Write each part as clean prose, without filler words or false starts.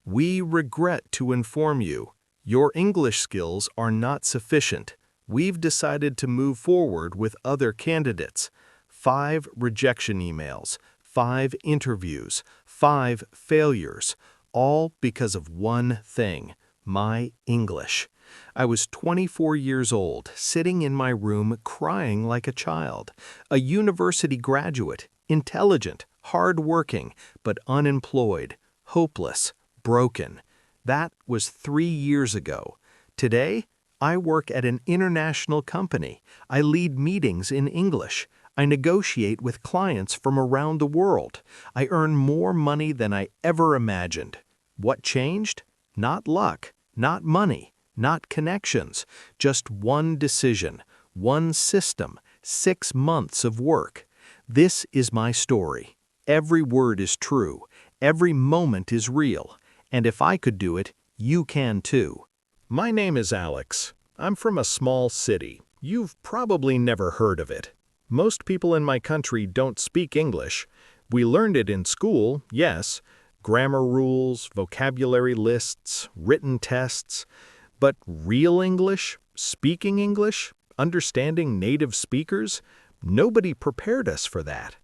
We regret to inform you, your English skills are not sufficient. We've decided to move forward with other candidates. 5 rejection emails, 5 interviews, 5 failures, all because of one thing, my English. I was 24 years old, sitting in my room crying like a child, a university graduate, intelligent, hard-working, but unemployed, hopeless, broken. That was 3 years ago. Today, I work at an international company. I lead meetings in English. I negotiate with clients from around the world. I earn more money than I ever imagined. What changed? Not luck, not money, not connections, just one decision, one system, 6 months of work. This is my story. Every word is true. Every moment is real. And if I could do it, you can too. My name is Alex. I'm from a small city. You've probably never heard of it. Most people in my country don't speak English. We learned it in school, yes. Grammar rules, vocabulary lists, written tests. But real English, speaking English, understanding native speakers, nobody prepared us for that.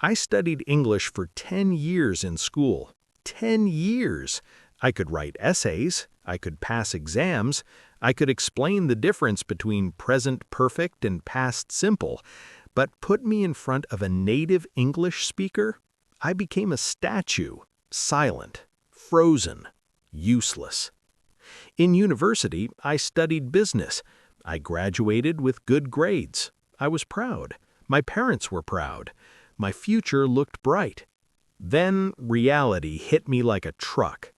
I studied English for 10 years in school. 10 years! I could write essays, I could pass exams, I could explain the difference between present perfect and past simple, but put me in front of a native English speaker, I became a statue, silent, frozen, useless. In university, I studied business. I graduated with good grades. I was proud. My parents were proud. My future looked bright. Then reality hit me like a truck.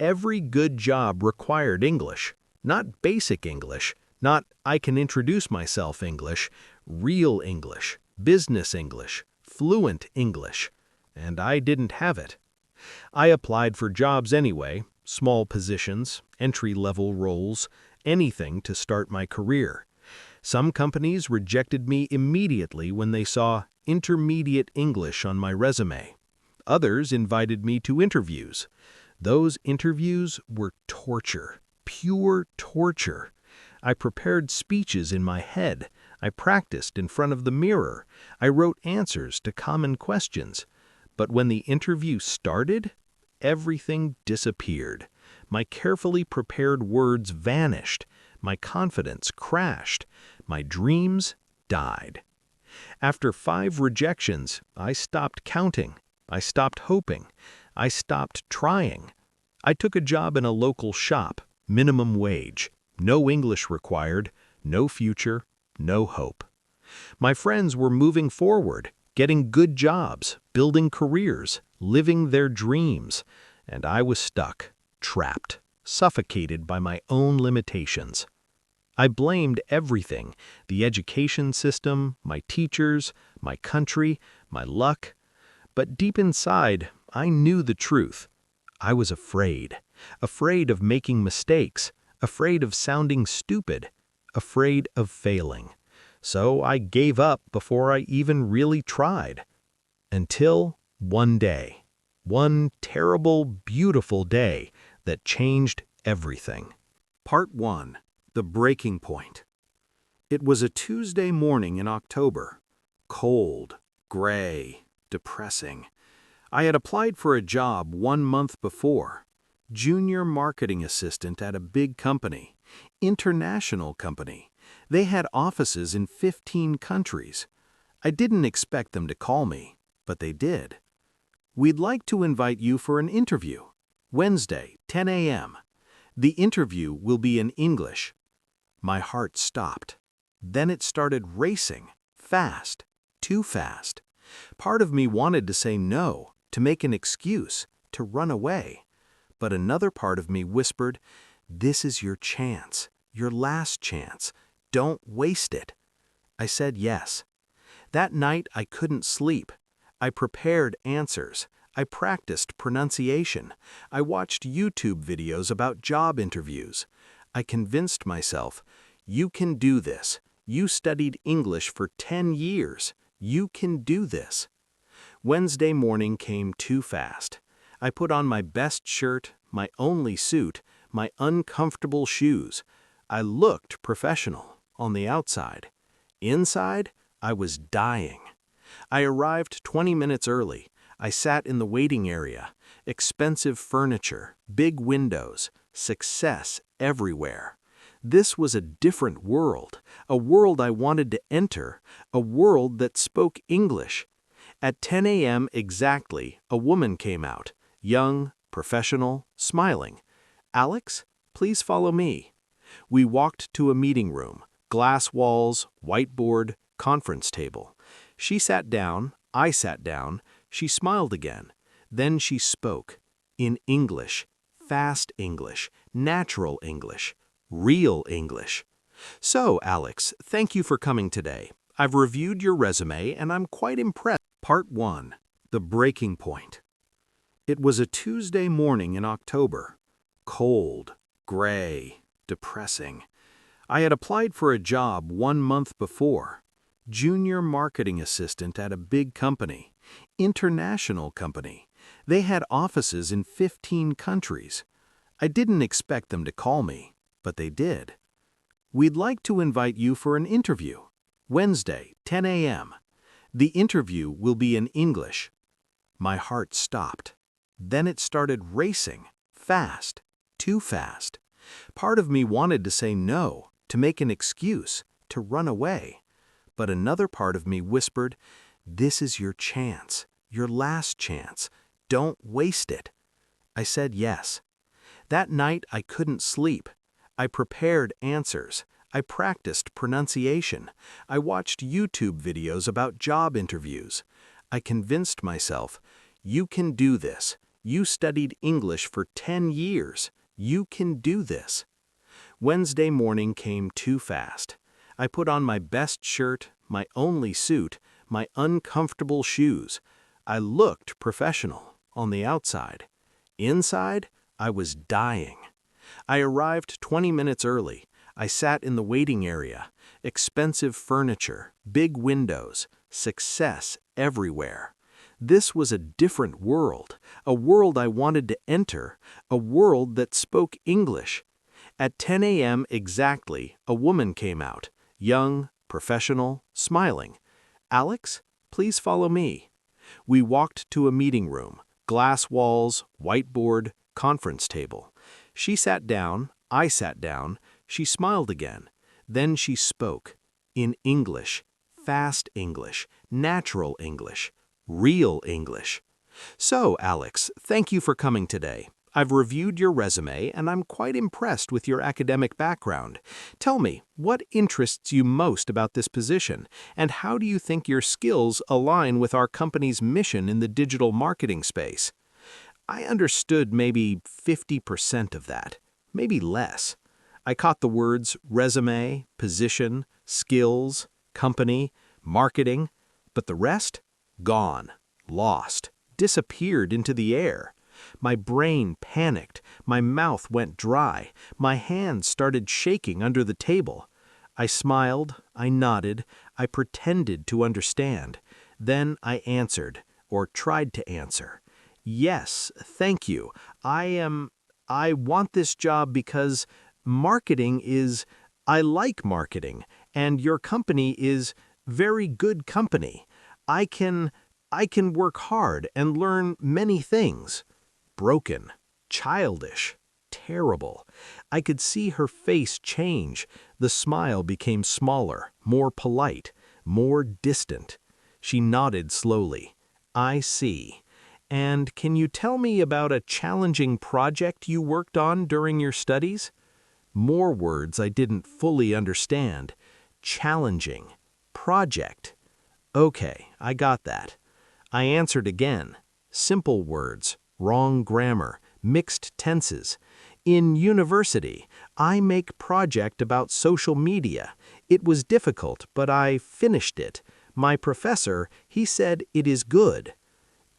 Every good job required English, not basic English, not I can introduce myself English, real English, business English, fluent English, and I didn't have it. I applied for jobs anyway, small positions, entry-level roles, anything to start my career. Some companies rejected me immediately when they saw intermediate English on my resume. Others invited me to interviews. Those interviews were torture, pure torture. I prepared speeches in my head. I practiced in front of the mirror. I wrote answers to common questions. But when the interview started, everything disappeared. My carefully prepared words vanished. My confidence crashed. My dreams died. After 5 rejections, I stopped counting. I stopped hoping. I stopped trying. I took a job in a local shop, minimum wage, no English required, no future, no hope. My friends were moving forward, getting good jobs, building careers, living their dreams, and I was stuck, trapped, suffocated by my own limitations. I blamed everything, the education system, my teachers, my country, my luck. But deep inside, I knew the truth. I was afraid of making mistakes, afraid of sounding stupid, afraid of failing. So I gave up before I even really tried. Until one day, one terrible, beautiful day that changed everything. Part 1. The Breaking Point. It was a Tuesday morning in October. Cold, gray, depressing. I had applied for a job 1 month before. Junior marketing assistant at a big company. International company. They had offices in 15 countries. I didn't expect them to call me, but they did. We'd like to invite you for an interview. Wednesday, 10 a.m. The interview will be in English. My heart stopped. Then it started racing, fast, too fast. Part of me wanted to say no, to make an excuse, to run away. But another part of me whispered, "This is your chance, your last chance. Don't waste it." I said yes. That night I couldn't sleep. I prepared answers. I practiced pronunciation. I watched YouTube videos about job interviews. I convinced myself, you can do this. You studied English for 10 years. You can do this. Wednesday morning came too fast. I put on my best shirt, my only suit, my uncomfortable shoes. I looked professional on the outside. Inside, I was dying. I arrived 20 minutes early. I sat in the waiting area. Expensive furniture, big windows, success everywhere. This was a different world, a world I wanted to enter, a world that spoke English. At 10 a.m. exactly, a woman came out, young, professional, smiling. "Alex, please follow me." We walked to a meeting room, glass walls, whiteboard, conference table. She sat down, I sat down, she smiled again. Then she spoke, in English, fast English, natural English, real English. "So, Alex, thank you for coming today. I've reviewed your resume and I'm quite impressed." Part 1. The Breaking Point. It was a Tuesday morning in October. Cold, gray, depressing. I had applied for a job 1 month before. Junior marketing assistant at a big company. International company. They had offices in 15 countries. I didn't expect them to call me, but they did. "We'd like to invite you for an interview. Wednesday, 10 a.m. The interview will be in English." My heart stopped. Then it started racing, fast, too fast. Part of me wanted to say no, to make an excuse, to run away. But another part of me whispered, "This is your chance, your last chance. Don't waste it." I said yes. That night I couldn't sleep. I prepared answers. I practiced pronunciation. I watched YouTube videos about job interviews. I convinced myself, you can do this. You studied English for 10 years. You can do this. Wednesday morning came too fast. I put on my best shirt, my only suit, my uncomfortable shoes. I looked professional on the outside. Inside, I was dying. I arrived 20 minutes early. I sat in the waiting area. Expensive furniture, big windows, success everywhere. This was a different world, a world I wanted to enter, a world that spoke English. At 10 a.m. exactly, a woman came out, young, professional, smiling. "Alex, please follow me." We walked to a meeting room, glass walls, whiteboard, conference table. She sat down, I sat down, she smiled again. Then she spoke, in English, fast English, natural English, real English. "So, Alex, thank you for coming today. I've reviewed your resume and I'm quite impressed with your academic background. Tell me, what interests you most about this position, and how do you think your skills align with our company's mission in the digital marketing space?" I understood maybe 50% of that, maybe less. I caught the words resume, position, skills, company, marketing, but the rest? Gone, lost, disappeared into the air. My brain panicked, my mouth went dry, my hands started shaking under the table. I smiled, I nodded, I pretended to understand. Then I answered, or tried to answer. "Yes, thank you. I want this job because I like marketing, and your company is very good company. I can work hard and learn many things." Broken, childish, terrible. I could see her face change. The smile became smaller, more polite, more distant. She nodded slowly. "I see. And can you tell me about a challenging project you worked on during your studies?" More words I didn't fully understand. Challenging. Project. Okay, I got that. I answered again. Simple words, wrong grammar, mixed tenses. "In university, I make project about social media. It was difficult, but I finished it. My professor, he said it is good."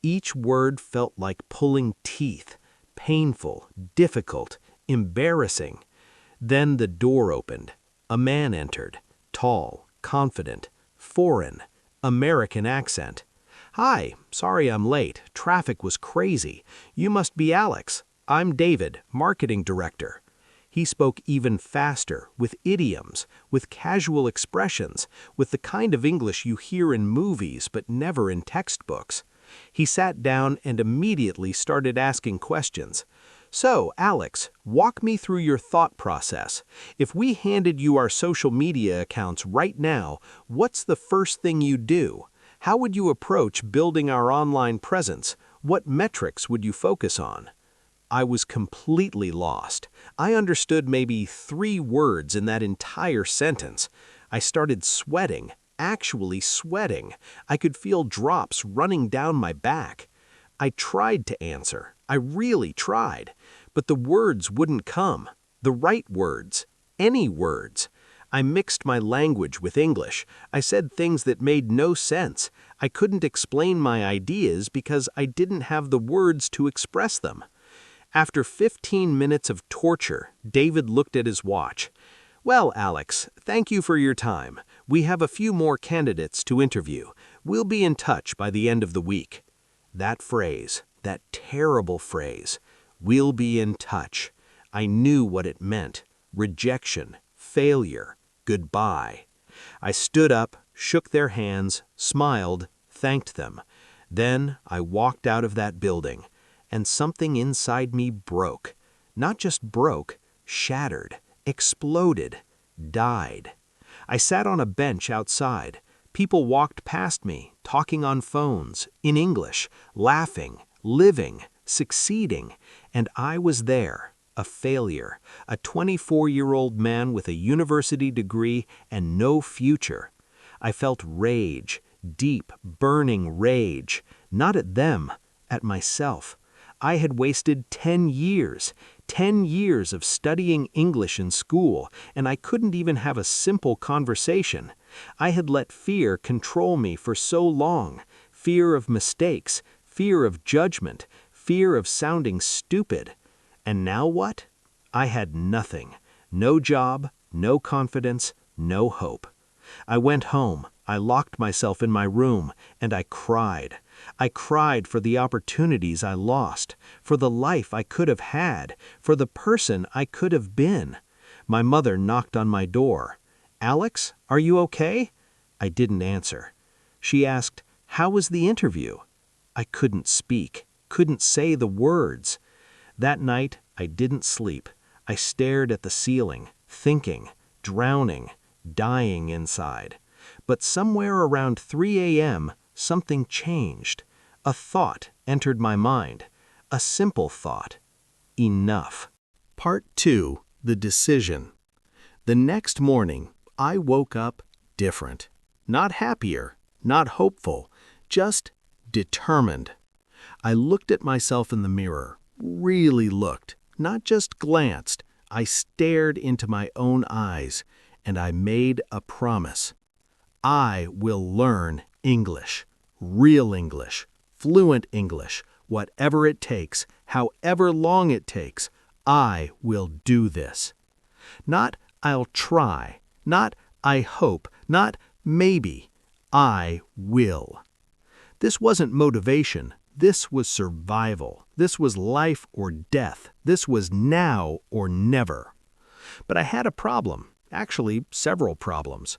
Each word felt like pulling teeth, painful, difficult, embarrassing. Then the door opened. A man entered, tall, confident, foreign, American accent. "Hi, sorry I'm late. Traffic was crazy. You must be Alex. I'm David, marketing director." He spoke even faster, with idioms, with casual expressions, with the kind of English you hear in movies but never in textbooks. He sat down and immediately started asking questions. "So, Alex, walk me through your thought process. If we handed you our social media accounts right now, what's the first thing you'd do? How would you approach building our online presence? What metrics would you focus on?" I was completely lost. I understood maybe 3 words in that entire sentence. I started sweating, actually sweating. I could feel drops running down my back. I tried to answer. I really tried. But the words wouldn't come. The right words. Any words. I mixed my language with English. I said things that made no sense. I couldn't explain my ideas because I didn't have the words to express them. After 15 minutes of torture, David looked at his watch. "Well, Alex, thank you for your time. We have a few more candidates to interview. We'll be in touch by the end of the week." That phrase, that terrible phrase, "we'll be in touch." I knew what it meant. Rejection, failure, goodbye. I stood up, shook their hands, smiled, thanked them. Then I walked out of that building. And something inside me broke. Not just broke, shattered, exploded, died. I sat on a bench outside. People walked past me, talking on phones, in English, laughing, living, succeeding, and I was there, a failure, a 24-year-old man with a university degree and no future. I felt rage, deep, burning rage, not at them, at myself. I had wasted 10 years of studying English in school, and I couldn't even have a simple conversation. I had let fear control me for so long, fear of mistakes, fear of judgment, fear of sounding stupid. And now what? I had nothing. No job, no confidence, no hope. I went home. I locked myself in my room, and I cried. I cried for the opportunities I lost, for the life I could have had, for the person I could have been. My mother knocked on my door. "Alex, are you okay?" I didn't answer. She asked, "How was the interview?" I couldn't speak, couldn't say the words. That night, I didn't sleep. I stared at the ceiling, thinking, drowning, dying inside. But somewhere around 3 a.m., something changed. A thought entered my mind. A simple thought. Enough. Part 2. The Decision. The next morning, I woke up different. Not happier, not hopeful, just determined. I looked at myself in the mirror, really looked, not just glanced. I stared into my own eyes, and I made a promise. I will learn English, real English, fluent English, whatever it takes, however long it takes. I will do this. Not I'll try, not I hope, not maybe. I will. This wasn't motivation. This was survival. This was life or death. This was now or never. But I had a problem, actually several problems.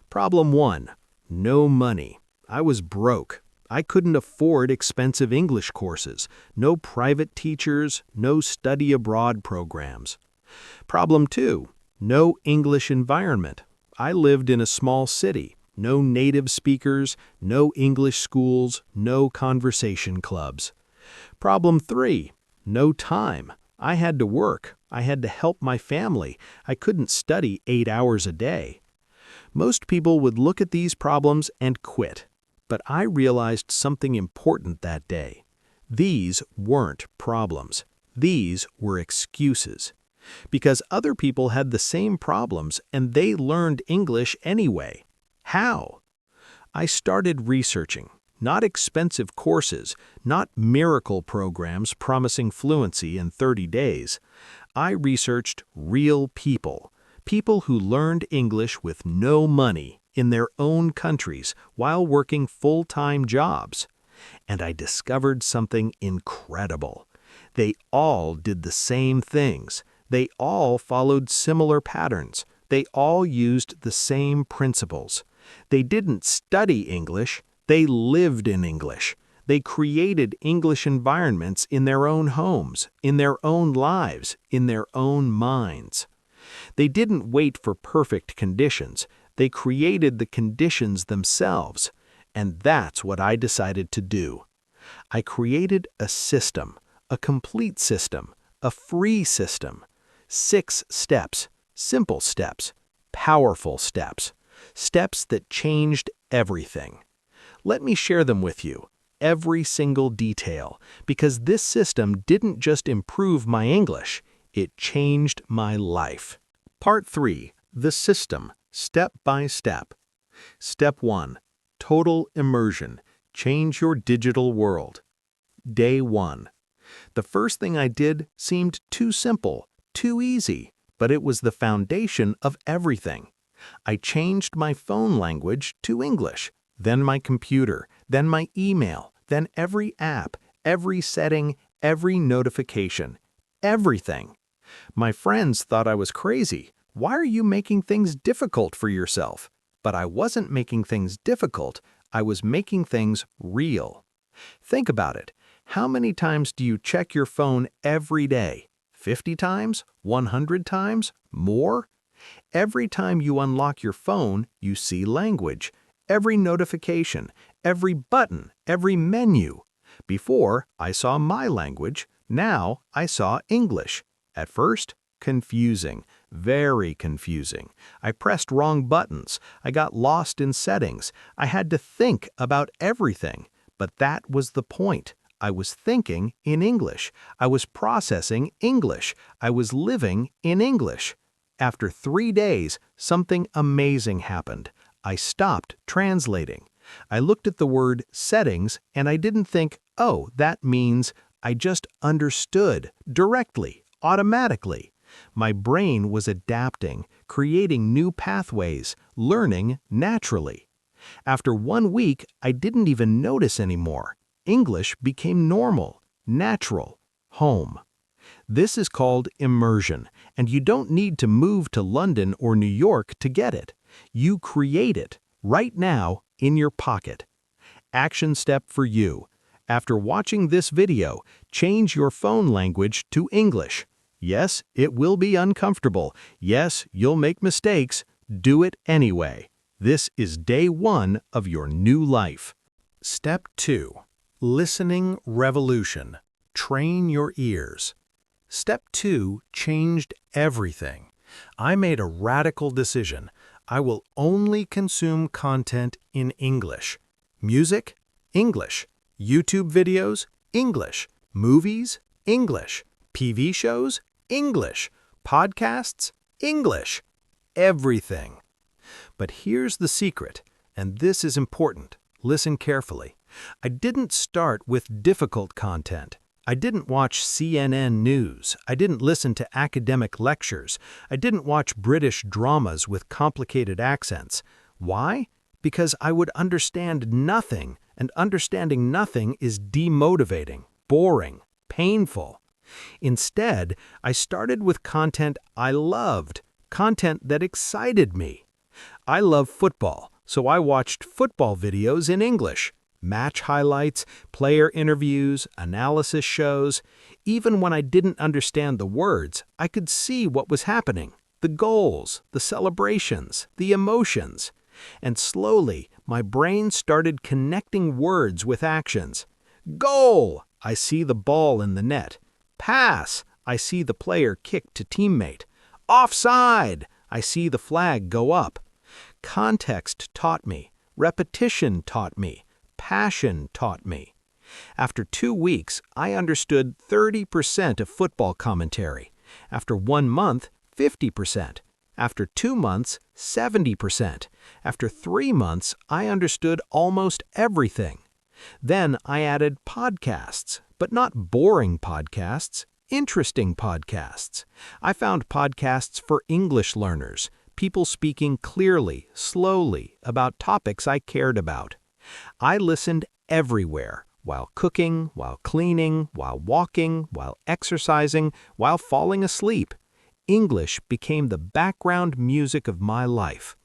Problem 1, no money. I was broke. I couldn't afford expensive English courses, no private teachers, no study abroad programs. Problem 2, no English environment. I lived in a small city, no native speakers, no English schools, no conversation clubs. Problem 3, no time. I had to work. I had to help my family. I couldn't study 8 hours a day. Most people would look at these problems and quit. But I realized something important that day. These weren't problems. These were excuses. Because other people had the same problems and they learned English anyway. How? I started researching. Not expensive courses, not miracle programs promising fluency in 30 days. I researched real people. People who learned English with no money in their own countries while working full-time jobs. And I discovered something incredible. They all did the same things. They all followed similar patterns. They all used the same principles. They didn't study English, they lived in English. They created English environments in their own homes, in their own lives, in their own minds. They didn't wait for perfect conditions. They created the conditions themselves. And that's what I decided to do. I created a system, a complete system, a free system. 6 steps, simple steps, powerful steps, steps that changed everything. Let me share them with you, every single detail, because this system didn't just improve my English, it changed my life. Part 3. The system, step by step. Step 1. Total immersion. Change your digital world. Day 1. The first thing I did seemed too simple, too easy, but it was the foundation of everything. I changed my phone language to English, then my computer, then my email, then every app, every setting, every notification, everything. My friends thought I was crazy. Why are you making things difficult for yourself? But I wasn't making things difficult, I was making things real. Think about it. How many times do you check your phone every day? 50 times? 100 times? More? Every time you unlock your phone, you see language. Every notification, every button, every menu. Before, I saw my language. Now, I saw English. At first, confusing. Very confusing. I pressed wrong buttons. I got lost in settings. I had to think about everything. But that was the point. I was thinking in English. I was processing English. I was living in English. After 3 days, something amazing happened. I stopped translating. I looked at the word settings and I didn't think, oh, that means. I just understood directly, automatically. My brain was adapting, creating new pathways, learning naturally. After 1 week, I didn't even notice anymore. English became normal, natural, home. This is called immersion, and you don't need to move to London or New York to get it. You create it, right now, in your pocket. Action step for you. After watching this video, change your phone language to English. Yes, it will be uncomfortable. Yes, you'll make mistakes. Do it anyway. This is day 1 of your new life. Step 2. Listening revolution. Train your ears. Step 2 changed everything. I made a radical decision. I will only consume content in English. Music, English. YouTube videos, English. Movies, English. TV shows, English. Podcasts, English. Everything. But here's the secret, and this is important. Listen carefully. I didn't start with difficult content. I didn't watch CNN news. I didn't listen to academic lectures. I didn't watch British dramas with complicated accents. Why? Because I would understand nothing, and understanding nothing is demotivating, boring, painful. Instead, I started with content I loved, content that excited me. I love football, so I watched football videos in English. Match highlights, player interviews, analysis shows. Even when I didn't understand the words, I could see what was happening. The goals, the celebrations, the emotions. And slowly, my brain started connecting words with actions. Goal! I see the ball in the net. Pass! I see the player kick to teammate. Offside! I see the flag go up. Context taught me. Repetition taught me. Passion taught me. After 2 weeks, I understood 30% of football commentary. After 1 month, 50%. After 2 months, 70%. After 3 months, I understood almost everything. Then I added podcasts, but not boring podcasts, interesting podcasts. I found podcasts for English learners, people speaking clearly, slowly, about topics I cared about. I listened everywhere, while cooking, while cleaning, while walking, while exercising, while falling asleep. English became the background music of my life.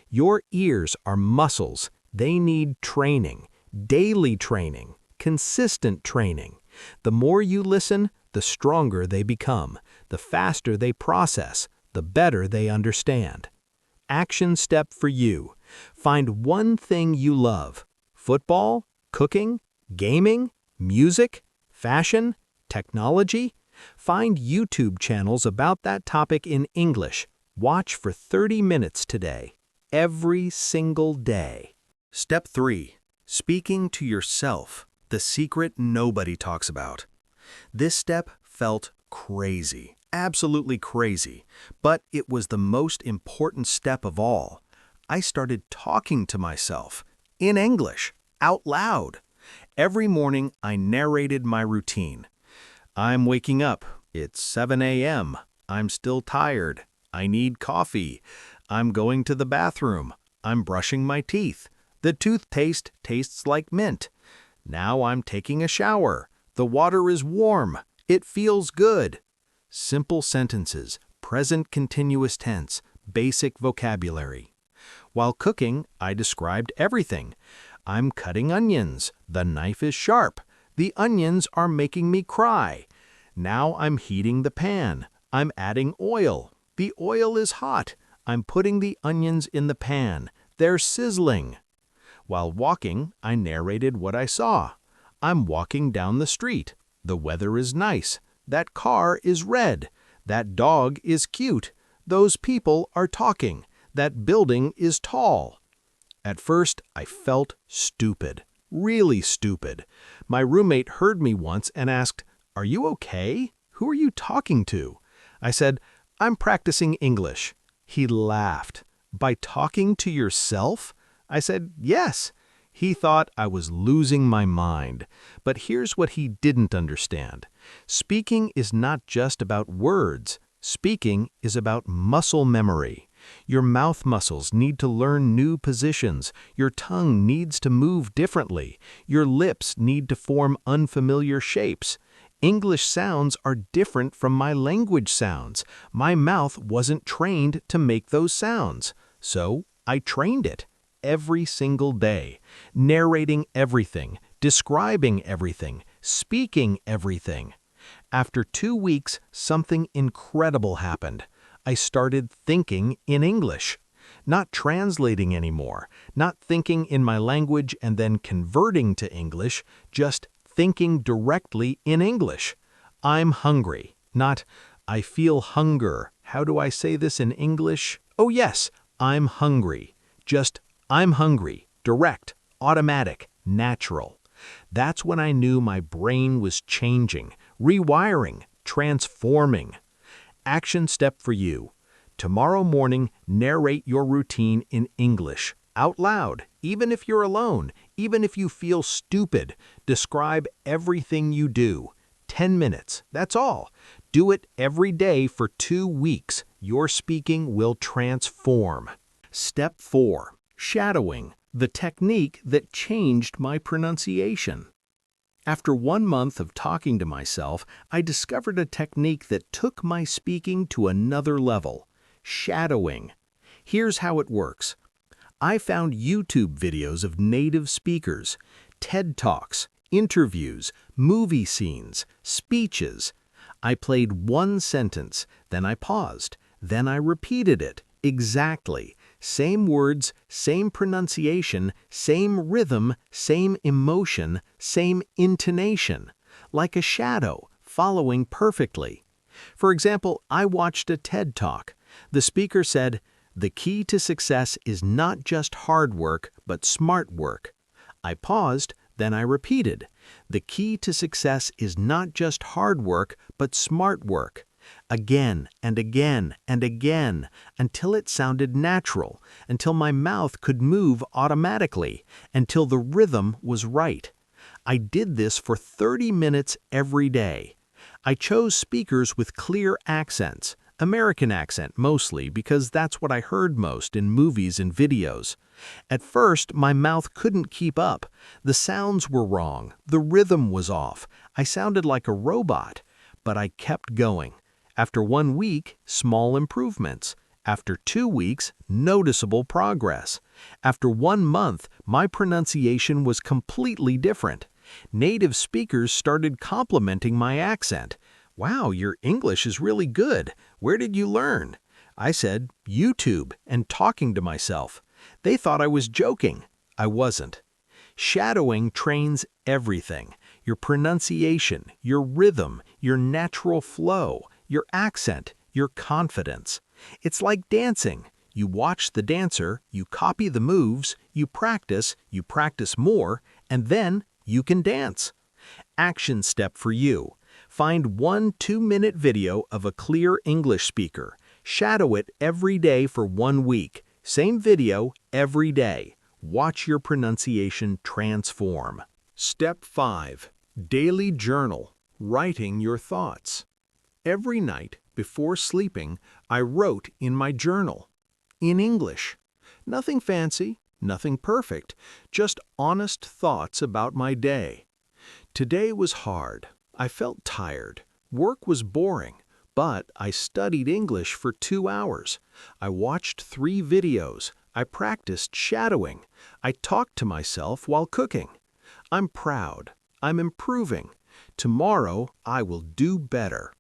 Your ears are muscles. They need training, daily training, consistent training. The more you listen, the stronger they become, the faster they process, the better they understand. Action step for you. Find one thing you love. Football, cooking, gaming, music, fashion, technology. Find YouTube channels about that topic in English. Watch for 30 minutes today, every single day. Step 3. Speaking to yourself, the secret nobody talks about. This step felt crazy, absolutely crazy, but it was the most important step of all. I started talking to myself, in English, out loud. Every morning I narrated my routine. I'm waking up. It's 7 a.m. I'm still tired. I need coffee. I'm going to the bathroom. I'm brushing my teeth. The toothpaste tastes like mint. Now I'm taking a shower. The water is warm. It feels good. Simple sentences, present continuous tense, basic vocabulary. While cooking, I described everything. I'm cutting onions. The knife is sharp. The onions are making me cry. Now I'm heating the pan. I'm adding oil. The oil is hot. I'm putting the onions in the pan. They're sizzling. While walking, I narrated what I saw. I'm walking down the street. The weather is nice. That car is red. That dog is cute. Those people are talking. That building is tall. At first, I felt stupid, really stupid. My roommate heard me once and asked, "Are you okay? Who are you talking to?" I said, "I'm practicing English." He laughed. "By talking to yourself?" I said, "Yes." He thought I was losing my mind. But here's what he didn't understand. Speaking is not just about words. Speaking is about muscle memory. Your mouth muscles need to learn new positions. Your tongue needs to move differently. Your lips need to form unfamiliar shapes. English sounds are different from my language sounds. My mouth wasn't trained to make those sounds. So I trained it every single day, narrating everything, describing everything, speaking everything. After 2 weeks, something incredible happened. I started thinking in English, not translating anymore, not thinking in my language and then converting to English, just thinking directly in English. I'm hungry, not I feel hunger. How do I say this in English? Oh yes, I'm hungry. Just I'm hungry, direct, automatic, natural. That's when I knew my brain was changing, rewiring, transforming. Action step for you. Tomorrow morning, narrate your routine in English, out loud, even if you're alone, even if you feel stupid. Describe everything you do. 10 minutes, that's all. Do it every day for 2 weeks. Your speaking will transform. Step 4. Shadowing, the technique that changed my pronunciation. After 1 month of talking to myself, I discovered a technique that took my speaking to another level. Shadowing. Here's how it works. I found YouTube videos of native speakers, TED Talks, interviews, movie scenes, speeches. I played one sentence, then I paused, then I repeated it, exactly. Same words, same pronunciation, same rhythm, same emotion, same intonation. Like a shadow, following perfectly. For example, I watched a TED Talk. The speaker said, "The key to success is not just hard work, but smart work." I paused, then I repeated, "The key to success is not just hard work, but smart work." Again and again and again, until it sounded natural, until my mouth could move automatically, until the rhythm was right. I did this for 30 minutes every day. I chose speakers with clear accents. American accent mostly because that's what I heard most in movies and videos. At first, my mouth couldn't keep up. The sounds were wrong, the rhythm was off. I sounded like a robot. But I kept going. After 1 week, small improvements. After 2 weeks, noticeable progress. After 1 month, my pronunciation was completely different. Native speakers started complimenting my accent. "Wow, your English is really good. Where did you learn?" I said, "YouTube," and talking to myself. They thought I was joking. I wasn't. Shadowing trains everything: your pronunciation, your rhythm, your natural flow, your accent, your confidence. It's like dancing. You watch the dancer, you copy the moves, you practice more, and then you can dance. Action step for you. Find 1 2-minute video of a clear English speaker. Shadow it every day for 1 week. Same video every day. Watch your pronunciation transform. Step 5. Daily journal. Writing your thoughts. Every night, before sleeping, I wrote in my journal. In English. Nothing fancy, nothing perfect, just honest thoughts about my day. Today was hard. I felt tired. Work was boring. But I studied English for 2 hours. I watched 3 videos. I practiced shadowing. I talked to myself while cooking. I'm proud. I'm improving. Tomorrow I will do better.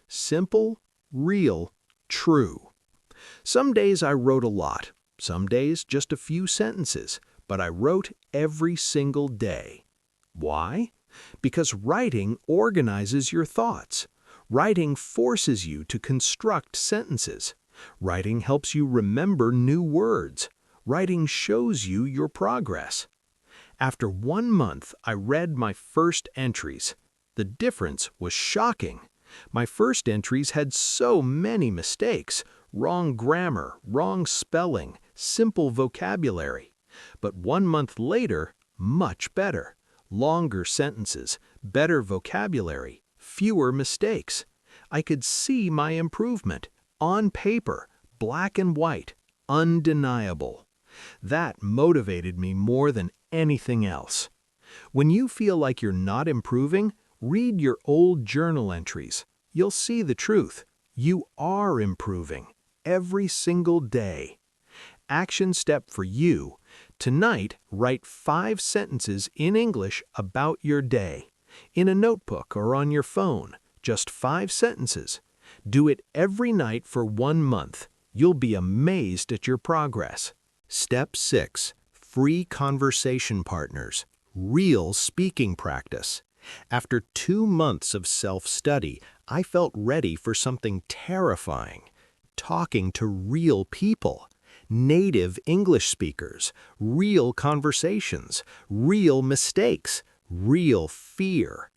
Simple, real, true. Some days I wrote a lot. Some days just a few sentences. But I wrote every single day. Why? Because writing organizes your thoughts. Writing forces you to construct sentences. Writing helps you remember new words. Writing shows you your progress. After 1 month, I read my first entries. The difference was shocking. My first entries had so many mistakes: wrong grammar, wrong spelling, simple vocabulary. But 1 month later, much better. Longer sentences, better vocabulary, fewer mistakes. I could see my improvement. On paper, black and white, undeniable. That motivated me more than anything else. When you feel like you're not improving, read your old journal entries. You'll see the truth. You are improving every single day. Action step for you. Tonight, write 5 sentences in English about your day. In a notebook or on your phone, just 5 sentences. Do it every night for 1 month. You'll be amazed at your progress. Step 6. Free conversation partners. Real speaking practice. After 2 months of self-study, I felt ready for something terrifying. Talking to real people. Native English speakers. Real conversations. Real mistakes. Real fear.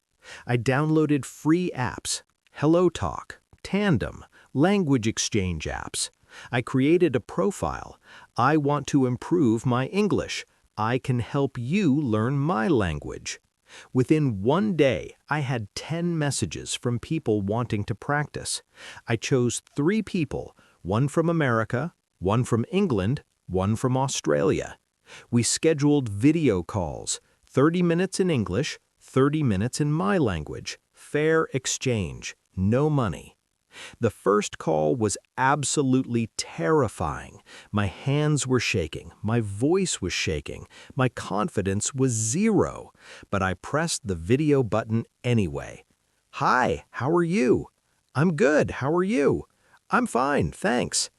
I downloaded free apps. HelloTalk, Tandem, language exchange apps. I created a profile. I want to improve my English. I can help you learn my language. Within 1 day, I had 10 messages from people wanting to practice. I chose 3 people, 1 from America, 1 from England, 1 from Australia. We scheduled video calls, 30 minutes in English, 30 minutes in my language. Fair exchange, no money. The first call was absolutely terrifying. My hands were shaking, my voice was shaking, my confidence was 0. But I pressed the video button anyway. "Hi, how are you?" "I'm good, how are you?" "I'm fine, thanks."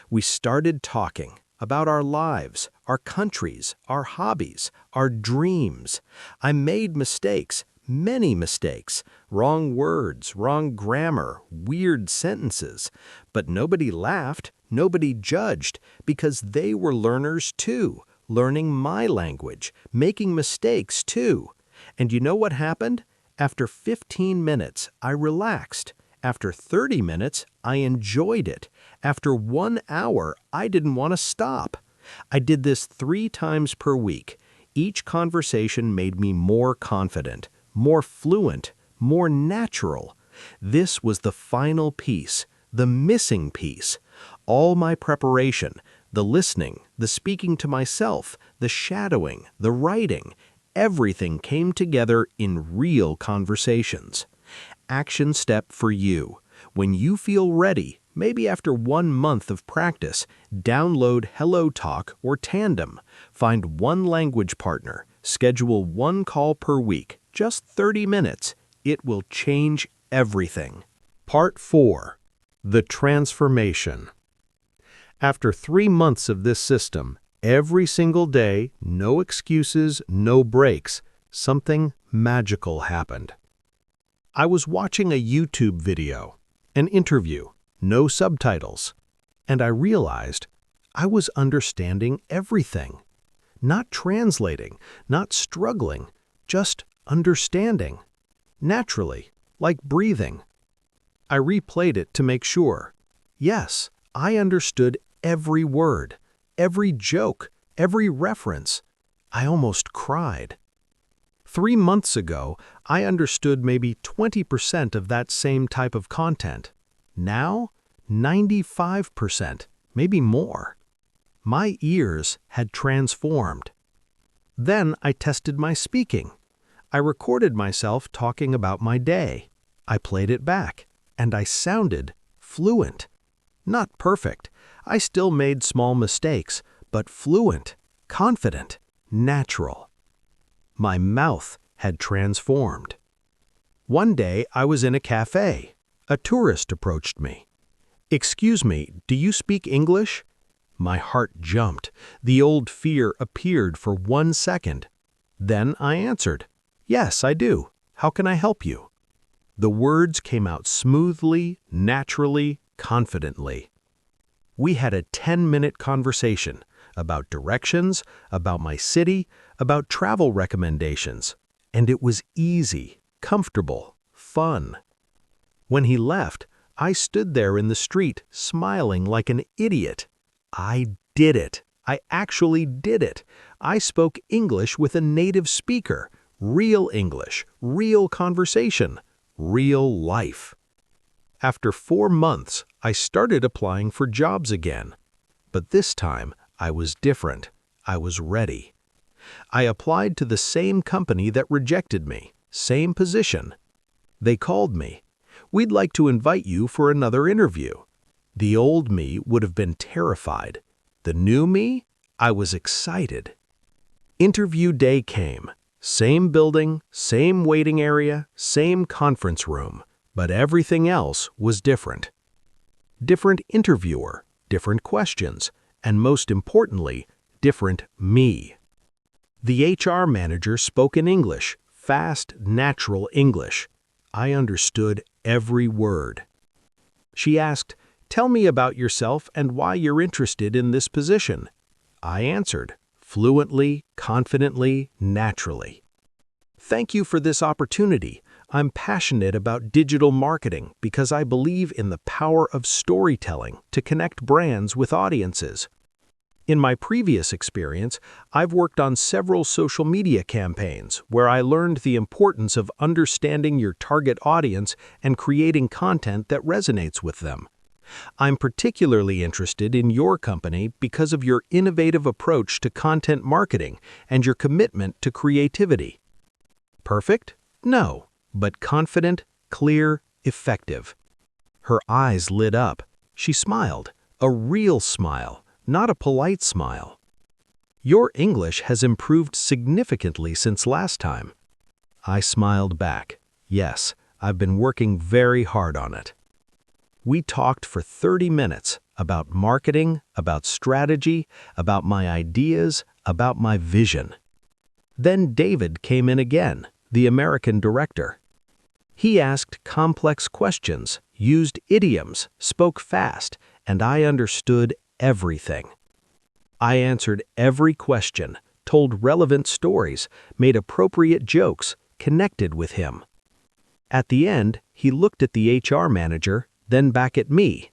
We started talking about our lives, our countries, our hobbies, our dreams. I made mistakes. Many mistakes, wrong words, wrong grammar, weird sentences. But nobody laughed, nobody judged, because they were learners too, learning my language, making mistakes too. And you know what happened? After 15 minutes, I relaxed. After 30 minutes, I enjoyed it. After 1 hour, I didn't want to stop. I did this 3 times per week. Each conversation made me more confident, more fluent, more natural. This was the final piece, the missing piece. All my preparation, the listening, the speaking to myself, the shadowing, the writing, everything came together in real conversations. Action step for you. When you feel ready, maybe after 1 month of practice, download HelloTalk or Tandem. Find one language partner. Schedule one call per week, just 30 minutes. It will change everything. Part 4. The Transformation. After 3 months of this system, every single day, no excuses, no breaks, something magical happened. I was watching a YouTube video, an interview, no subtitles, and I realized I was understanding everything. Not translating, not struggling, just understanding. Naturally, like breathing. I replayed it to make sure. Yes, I understood every word, every joke, every reference. I almost cried. 3 months ago, I understood maybe 20% of that same type of content. Now, 95%, maybe more. My ears had transformed. Then I tested my speaking. I recorded myself talking about my day. I played it back, and I sounded fluent. Not perfect. I still made small mistakes, but fluent, confident, natural. My mouth had transformed. One day I was in a cafe. A tourist approached me. "Excuse me, do you speak English?" My heart jumped. The old fear appeared for 1 second. Then I answered, "Yes, I do. How can I help you?" The words came out smoothly, naturally, confidently. We had a 10-minute conversation about directions, about my city, about travel recommendations, and it was easy, comfortable, fun. When he left, I stood there in the street smiling like an idiot. I did it. I actually did it. I spoke English with a native speaker, real English, real conversation, real life. After 4 months, I started applying for jobs again. But this time, I was different. I was ready. I applied to the same company that rejected me, same position. They called me. "We'd like to invite you for another interview." The old me would have been terrified. The new me, I was excited. Interview day came. Same building, same waiting area, same conference room, but everything else was different. Different interviewer, different questions, and most importantly, different me. The HR manager spoke in English, fast, natural English. I understood every word. She asked, "Tell me about yourself and why you're interested in this position." I answered, fluently, confidently, naturally. "Thank you for this opportunity. I'm passionate about digital marketing because I believe in the power of storytelling to connect brands with audiences. In my previous experience, I've worked on several social media campaigns where I learned the importance of understanding your target audience and creating content that resonates with them. I'm particularly interested in your company because of your innovative approach to content marketing and your commitment to creativity." Perfect? No, but confident, clear, effective. Her eyes lit up. She smiled, a real smile, not a polite smile. "Your English has improved significantly since last time." I smiled back. "Yes, I've been working very hard on it." We talked for 30 minutes about marketing, about strategy, about my ideas, about my vision. Then David came in again, the American director. He asked complex questions, used idioms, spoke fast, and I understood everything. I answered every question, told relevant stories, made appropriate jokes, connected with him. At the end, he looked at the HR manager, then back at me.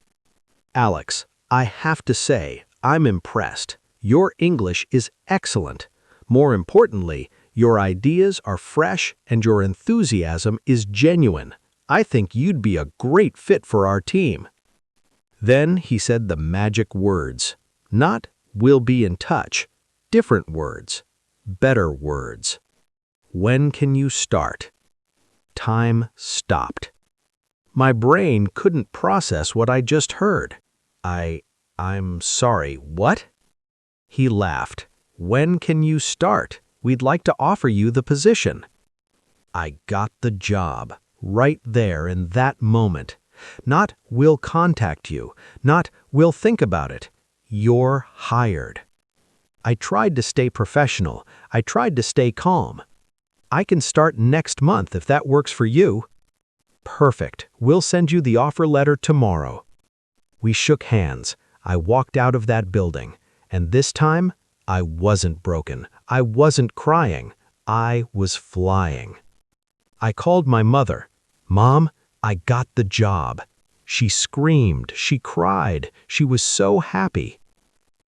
"Alex, I have to say, I'm impressed. Your English is excellent. More importantly, your ideas are fresh and your enthusiasm is genuine. I think you'd be a great fit for our team." Then he said the magic words. Not "we'll be in touch." Different words. Better words. When can you start? Time stopped. My brain couldn't process what I just heard. I'm sorry, what? He laughed. When can you start? We'd like to offer you the position. I got the job, right there in that moment. Not "we'll contact you," not "we'll think about it." You're hired. I tried to stay professional. I tried to stay calm. I can start next month if that works for you. Perfect. We'll send you the offer letter tomorrow. We shook hands. I walked out of that building. And this time, I wasn't broken. I wasn't crying. I was flying. I called my mother. "Mom, I got the job." She screamed. She cried. She was so happy.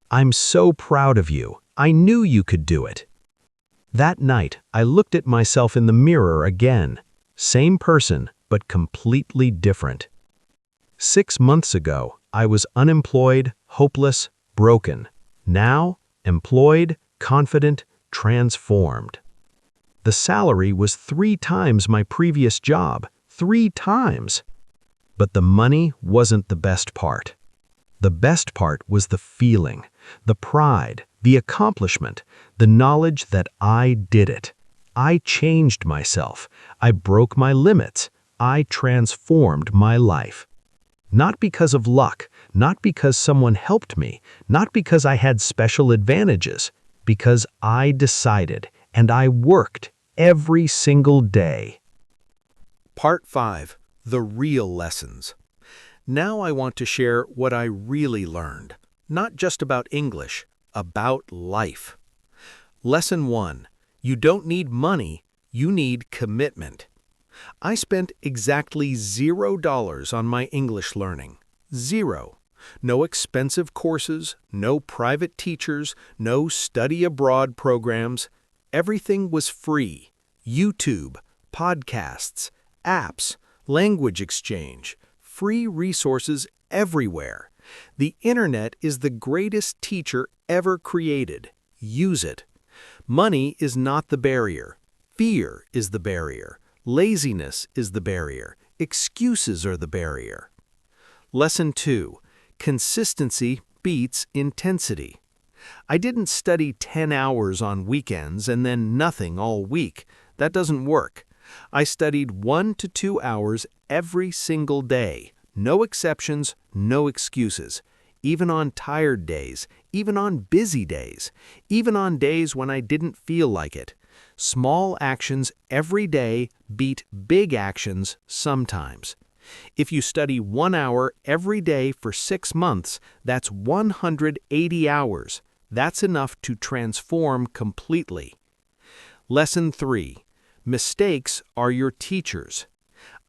"I'm so proud of you. I knew you could do it." That night, I looked at myself in the mirror again. Same person, but completely different. 6 months ago, I was unemployed, hopeless, broken. Now, employed, confident, transformed. The salary was 3 times my previous job. 3 times. But the money wasn't the best part. The best part was the feeling, the pride, the accomplishment, the knowledge that I did it. I changed myself. I broke my limits. I transformed my life. Not because of luck, not because someone helped me, not because I had special advantages, because I decided and I worked every single day. Part 5. The Real Lessons. Now I want to share what I really learned, not just about English, about life. Lesson 1. You don't need money, you need commitment. I spent exactly $0 on my English learning. 0. No expensive courses, no private teachers, no study abroad programs. Everything was free. YouTube, podcasts, apps, language exchange, free resources everywhere. The internet is the greatest teacher ever created. Use it. Money is not the barrier. Fear is the barrier. Laziness is the barrier. Excuses are the barrier. Lesson 2. Consistency beats intensity. I didn't study 10 hours on weekends and then nothing all week. That doesn't work. I studied 1 to 2 hours every single day. No exceptions, no excuses. Even on tired days, even on busy days, even on days when I didn't feel like it. Small actions every day beat big actions sometimes. If you study 1 hour every day for 6 months, that's 180 hours. That's enough to transform completely. Lesson 3. Mistakes are your teachers.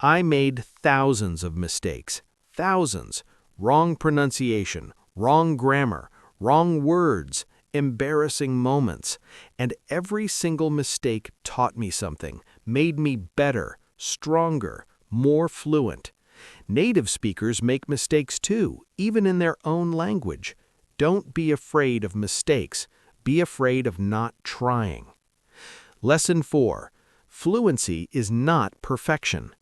I made thousands of mistakes. Thousands. Wrong pronunciation, wrong grammar, wrong words, embarrassing moments. And every single mistake taught me something, made me better, stronger, more fluent. Native speakers make mistakes too, even in their own language. Don't be afraid of mistakes. Be afraid of not trying. Lesson 4. Fluency is not perfection.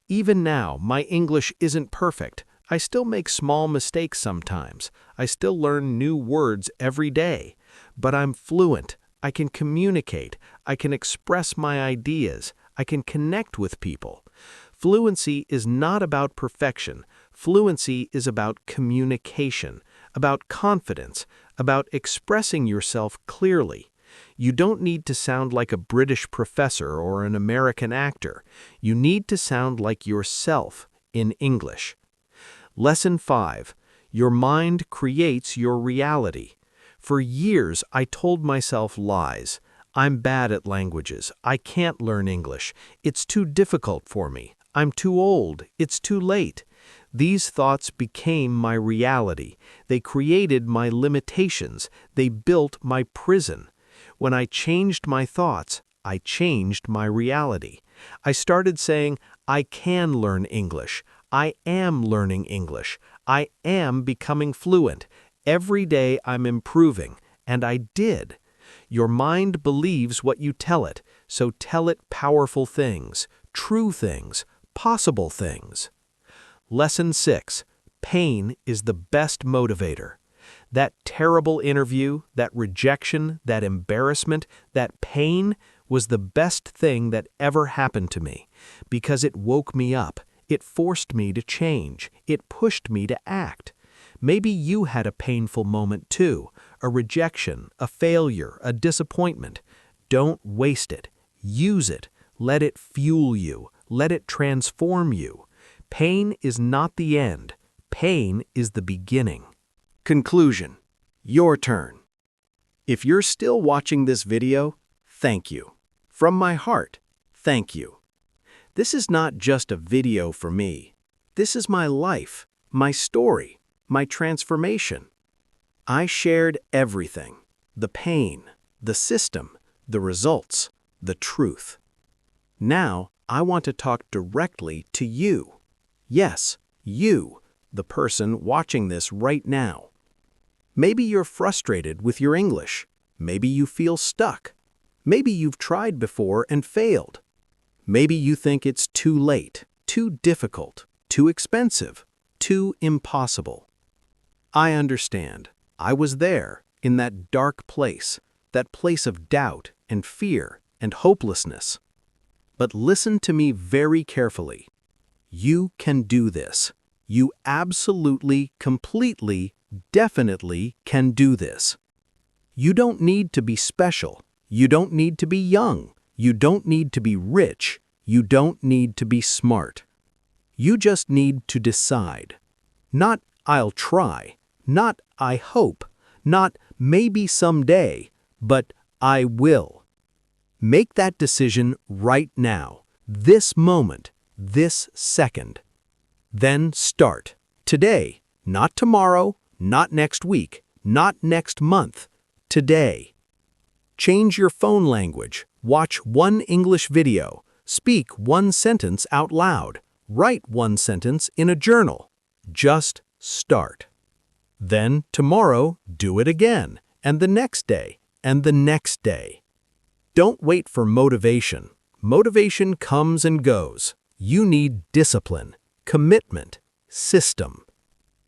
Even now, my English isn't perfect. I still make small mistakes sometimes. I still learn new words every day. But I'm fluent. I can communicate. I can express my ideas. I can connect with people. Fluency is not about perfection. Fluency is about communication, about confidence, about expressing yourself clearly. You don't need to sound like a British professor or an American actor. You need to sound like yourself in English. Lesson 5. Your mind creates your reality. For years, I told myself lies. I'm bad at languages. I can't learn English. It's too difficult for me. I'm too old. It's too late. These thoughts became my reality. They created my limitations. They built my prison. When I changed my thoughts, I changed my reality. I started saying, I can learn English. I am learning English. I am becoming fluent. Every day I'm improving, and I did. Your mind believes what you tell it, so tell it powerful things, true things, possible things. Lesson 6. Pain is the best motivator. That terrible interview, that rejection, that embarrassment, that pain was the best thing that ever happened to me, because it woke me up, it forced me to change, it pushed me to act. Maybe you had a painful moment too, a rejection, a failure, a disappointment. Don't waste it. Use it. Let it fuel you. Let it transform you. Pain is not the end. Pain is the beginning. Conclusion. Your turn. If you're still watching this video, thank you. From my heart, thank you. This is not just a video for me. This is my life, my story, my transformation. I shared everything: the pain, the system, the results, the truth. Now, I want to talk directly to you. Yes, you, the person watching this right now. Maybe you're frustrated with your English. Maybe you feel stuck. Maybe you've tried before and failed. Maybe you think it's too late, too difficult, too expensive, too impossible. I understand. I was there, in that dark place, that place of doubt and fear and hopelessness. But listen to me very carefully. You can do this. You absolutely, completely, definitely can do this. You don't need to be special. You don't need to be young. You don't need to be rich. You don't need to be smart. You just need to decide. Not I'll try, not I hope, not maybe someday, but I will. Make that decision right now, this moment, this second. Then start. Today, not tomorrow, not next week, not next month. Today. Change your phone language. Watch one English video. Speak one sentence out loud. Write one sentence in a journal. Just start. Then tomorrow, do it again, and the next day, and the next day. Don't wait for motivation. Motivation comes and goes. You need discipline, commitment, system.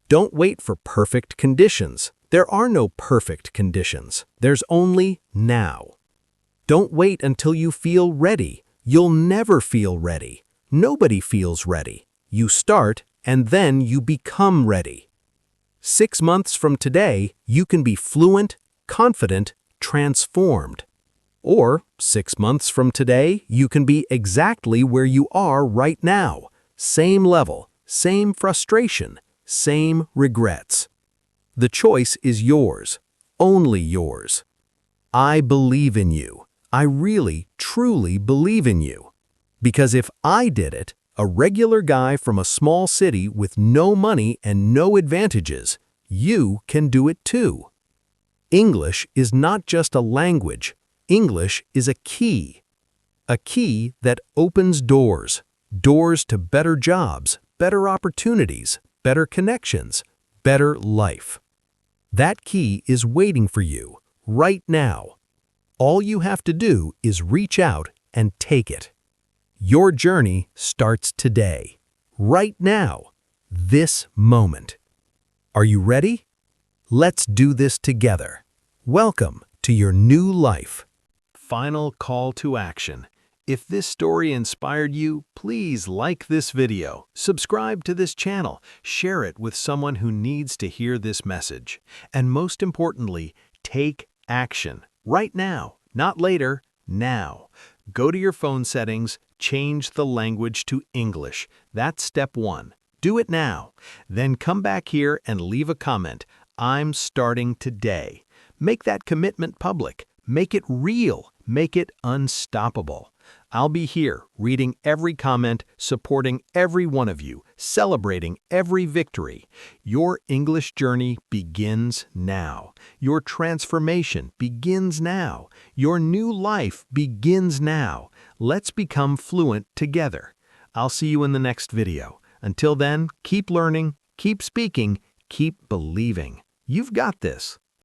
Don't wait for perfect conditions. There are no perfect conditions. There's only now. Don't wait until you feel ready. You'll never feel ready. Nobody feels ready. You start, and then you become ready. 6 months from today, you can be fluent, confident, transformed. Or 6 months from today, you can be exactly where you are right now. Same level, same frustration, same regrets. The choice is yours, only yours. I believe in you. I really, truly believe in you. Because if I did it, a regular guy from a small city with no money and no advantages, you can do it too. English is not just a language. English is a key. A key that opens doors. Doors to better jobs, better opportunities, better connections, better life. That key is waiting for you right now. All you have to do is reach out and take it. Your journey starts today, right now, this moment. Are you ready? Let's do this together. Welcome to your new life. Final call to action. If this story inspired you, please like this video, subscribe to this channel, share it with someone who needs to hear this message. And most importantly, take action. Right now, not later, now. Go to your phone settings, change the language to English. That's step 1. Do it now. Then come back here and leave a comment. I'm starting today. Make that commitment public. Make it real. Make it unstoppable. I'll be here, reading every comment, supporting every one of you, celebrating every victory. Your English journey begins now. Your transformation begins now. Your new life begins now. Let's become fluent together. I'll see you in the next video. Until then, keep learning, Keep speaking, keep believing. You've got this.